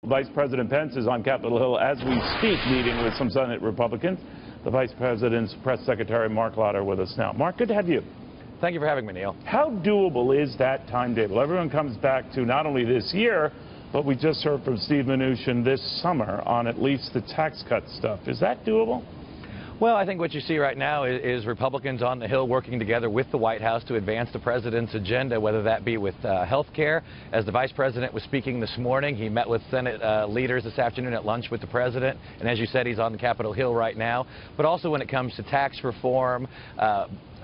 Vice President Pence is on Capitol Hill as we speak, meeting with some Senate Republicans. The Vice President's Press Secretary, Marc Lotter, with us now. Marc, good to have you. Thank you for having me, Neil. How doable is that timetable? Everyone comes back to not only this year, but we just heard from Steve Mnuchin this summer on at least the tax cut stuff. Is that doable? Well, I think what you see right now is Republicans on the Hill working together with the White House to advance the president's agenda, whether that be with health care. As the vice president was speaking this morning, he met with Senate leaders this afternoon at lunch with the president. And as you said, he's on the Capitol Hill right now. But also when it comes to tax reform,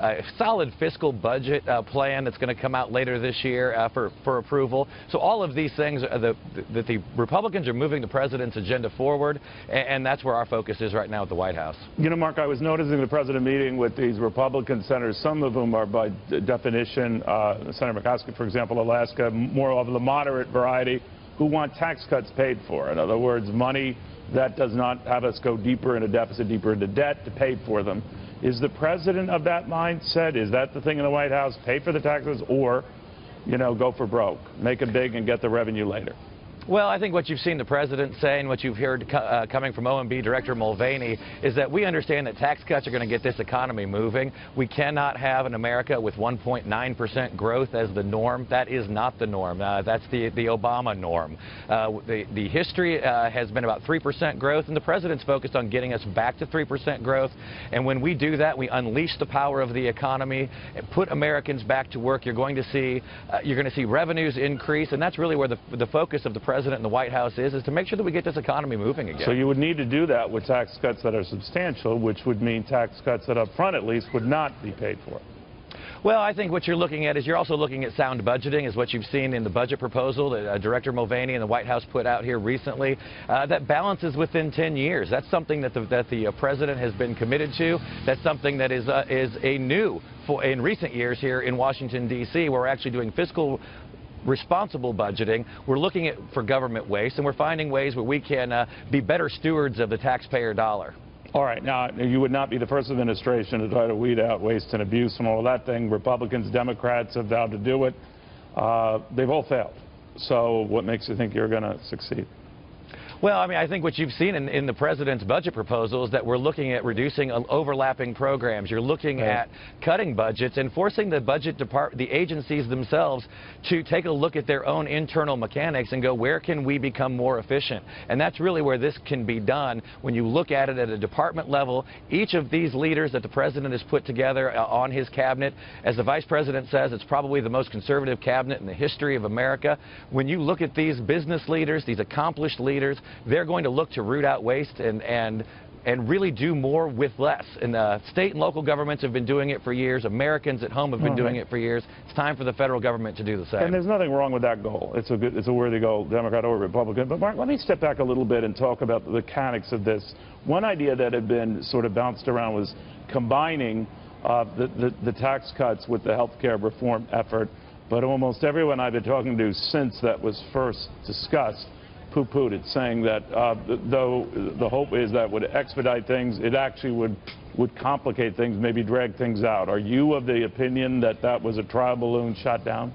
a solid fiscal budget plan that's going to come out later this year for approval. So all of these things that the Republicans are moving the president's agenda forward, and that's where our focus is right now at the White House. You know, Marc, I was noticing the president meeting with these Republican senators, some of whom are by definition, Senator McCoskey, for example, Alaska, more of the moderate variety, who want tax cuts paid for. In other words, money that does not have us go deeper into deficit, deeper into debt to pay for them. Is the president of that mindset? Is that the thing in the White House? Pay for the taxes or, you know, go for broke, make it big and get the revenue later? Well, I think what you've seen the president say and what you've heard coming from OMB Director Mulvaney is that we understand that tax cuts are going to get this economy moving. We cannot have an America with 1.9% growth as the norm. That is not the norm. That's the Obama norm. The history has been about 3% growth, and the president's focused on getting us back to 3% growth. And when we do that, we unleash the power of the economy and put Americans back to work. You're going to see revenues increase, and that's really where the focus of the president and the White House is to make sure that we get this economy moving again. So you would need to do that with tax cuts that are substantial, which would mean tax cuts that up front at least would not be paid for. Well, I think what you're looking at is you're also looking at sound budgeting, is what you've seen in the budget proposal that Director Mulvaney and the White House put out here recently, that balances within 10 years. That's something that the president has been committed to. That's something that is a new in recent years here in Washington, D.C., where we're actually doing fiscal responsible budgeting. We're looking for government waste, and we're finding ways where we can be better stewards of the taxpayer dollar. All right. Now, you would not be the first administration to try to weed out waste and abuse and all that thing. Republicans, Democrats have vowed to do it. They've all failed. So what makes you think you're going to succeed? Well, I mean, I think what you've seen in the president's budget proposal is that we're looking at reducing overlapping programs. You're looking at cutting budgets and forcing the agencies themselves to take a look at their own internal mechanics and go, where can we become more efficient? And that's really where this can be done. When you look at it at a department level, each of these leaders that the president has put together on his cabinet, as the vice president says, it's probably the most conservative cabinet in the history of America. When you look at these business leaders, these accomplished leaders, they're going to look to root out waste and really do more with less. And state and local governments have been doing it for years. Americans at home have been doing it for years. It's time for the federal government to do the same. And there's nothing wrong with that goal. It's a worthy goal, Democrat or Republican. But Marc, let me step back a little bit and talk about the mechanics of this. One idea that had been sort of bounced around was combining the tax cuts with the health care reform effort. But almost everyone I've been talking to since that was first discussed poo-pooed it, saying that though the hope is that would expedite things, it actually would complicate things, maybe drag things out. Are you of the opinion that that was a trial balloon shot down?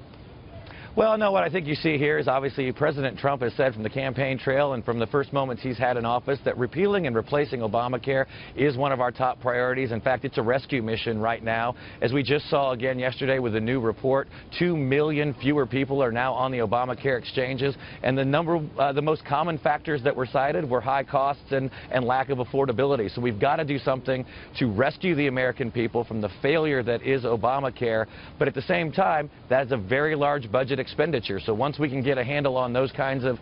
Well, no, what I think you see here is obviously President Trump has said from the campaign trail and from the first moments he's had in office that repealing and replacing Obamacare is one of our top priorities. In fact, it's a rescue mission right now. As we just saw again yesterday with a new report, 2 million fewer people are now on the Obamacare exchanges, and the most common factors that were cited were high costs and lack of affordability. So we've got to do something to rescue the American people from the failure that is Obamacare, but at the same time, that's a very large budget expenditure. So once we can get a handle on those kinds of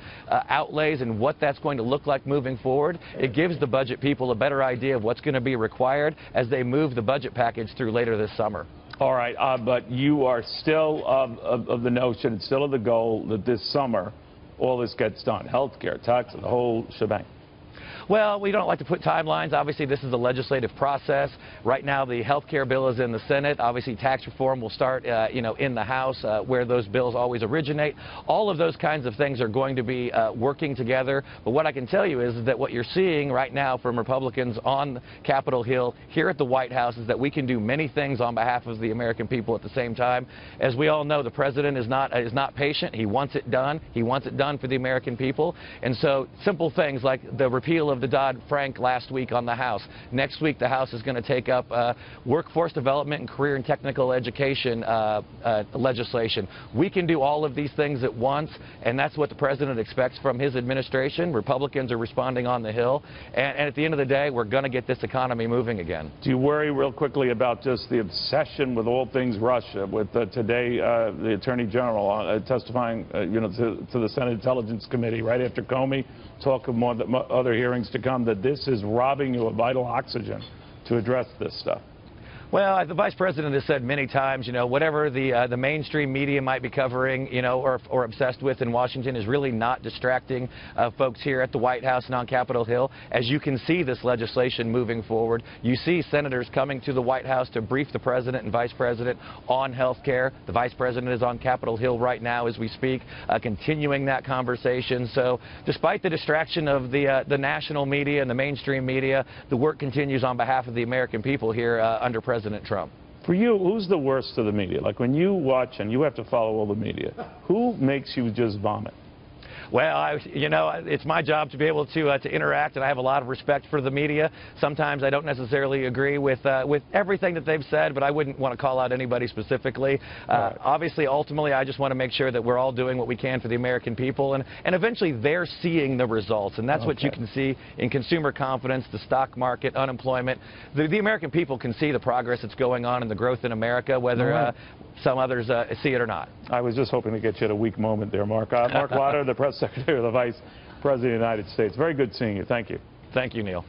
outlays and what that's going to look like moving forward, it gives the budget people a better idea of what's going to be required as they move the budget package through later this summer. All right, but you are still of the notion, still of the goal that this summer all this gets done, health care, tax, the whole shebang. Well, we don't like to put timelines. Obviously, this is a legislative process. Right now, the health care bill is in the Senate. Obviously, tax reform will start, in the House, where those bills always originate. All of those kinds of things are going to be working together. But what I can tell you is that what you're seeing right now from Republicans on Capitol Hill, here at the White House, is that we can do many things on behalf of the American people at the same time. As we all know, the president is not patient. He wants it done. He wants it done for the American people. And so simple things like the repeal of the Dodd-Frank last week on the House. Next week, the House is going to take up workforce development and career and technical education legislation. We can do all of these things at once, and that's what the president expects from his administration. Republicans are responding on the Hill, and at the end of the day, we're going to get this economy moving again. Do you worry real quickly about just the obsession with all things Russia, with today the Attorney General testifying to the Senate Intelligence Committee right after Comey, talk of more other hearings to come, that this is robbing you of vital oxygen to address this stuff? Well, the Vice President has said many times, whatever the mainstream media might be covering, or obsessed with in Washington is really not distracting folks here at the White House and on Capitol Hill. As you can see this legislation moving forward, you see senators coming to the White House to brief the President and Vice President on health care. The Vice President is on Capitol Hill right now as we speak, continuing that conversation. So despite the distraction of the national media and the mainstream media, the work continues on behalf of the American people here under President Trump. For you, who's the worst of the media? Like when you watch and you have to follow all the media, who makes you just vomit? Well, it's my job to be able to interact, and I have a lot of respect for the media. Sometimes I don't necessarily agree with everything that they've said, but I wouldn't want to call out anybody specifically. Right. Obviously, ultimately, I just want to make sure that we're all doing what we can for the American people, and eventually they're seeing the results, and that's what you can see in consumer confidence, the stock market, unemployment. The American people can see the progress that's going on and the growth in America, whether some others see it or not. I was just hoping to get you at a weak moment there, Marc. Marc Lotter, the Press Secretary of the Vice President of the United States. Very good seeing you. Thank you. Thank you, Neil.